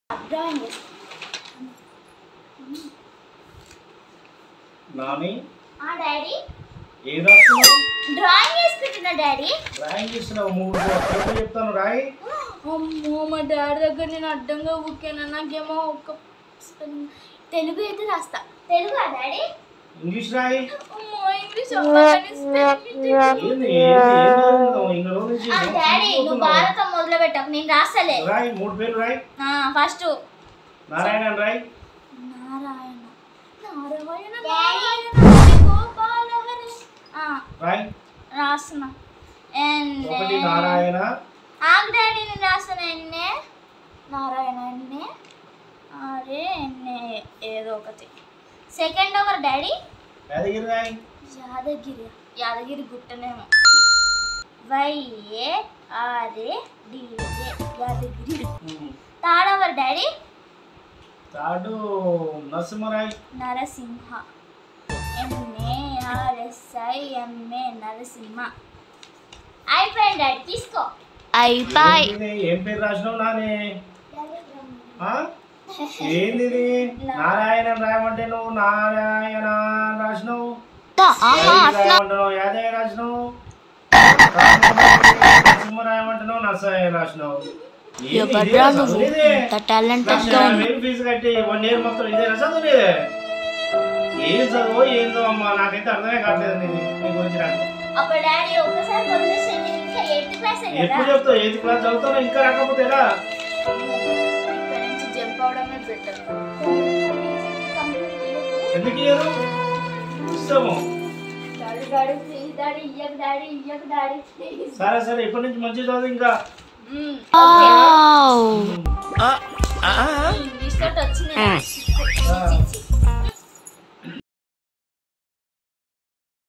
Drawing Nani daddy ఏం రాస్తున్నావు? Drawing వేసుకుంటున్నా డాడీ. డ్రాయింగ్ చేస్తున్నావు? మూడు పేపర్లు చెప్తాను రాయి. అమ్మో మా డాడీ దగ్గర నేను అడ్డంగా ఊకేనా? నాకేమో ఒక తెలుగు అయితే రాస్తా. తెలుగు డాడీ? ఇంగ్లీష్ రాయి. అమ్మో ఇంగ్లీష్ డాడీ నువ్వు భారతం మొదలు పెట్టకు, నేను రాస్తలే. రాయి, మూడు పేర్లు రాయి. ఫస్ట్ నారాయణ రాయి. నారాయణ నారాయణ గోపాల హరి రాయి. రాస్తున్నా. ఒకటి నారాయణ. ఆగు డాడీ నేను రాస్తున్నా. ఎన్నే నారాయణ ఎన్నే అరే ఎన్నే ఏదో ఒకటి. Second over daddy. యాదగిరి రాయి. యాదగిరి యాదగిరి గుట్టనేమో. Y A R A D A Yadagiri. Third over daddy. Third Narasimharai. Narasimha NARSIMA Narasimha. అయిపోయింది డాడీ, తీసుకో. ఏం పేరు రాసినావు నాని? ఏంది నారాయణ రాయమంటే నువ్వు నారాయణ రాసినావు, రాయమంటున్నావు యాదయ్య రాసినావు, నరసింహ రాయమంటున్నావు నరసయ్య రాసినావు. ఫీజు కట్టి 1 year మొత్తం ఇదే చదువు. ఏం చదువు ఏందో అమ్మా, నాకైతే అర్థమే కావట్లేదు నీ గురించి. ఎప్పుడు చెప్తావు? 8th class చదువుతావు ఇంకా రాకపోతే ఎలా? ఎందుకు ఇయ్యరు? ఇస్తాము. సరే సరే ఇప్పటి నుంచి మంచి చదువు ఇంకా. ఇంగ్లీష్ తోటి వచ్చింది.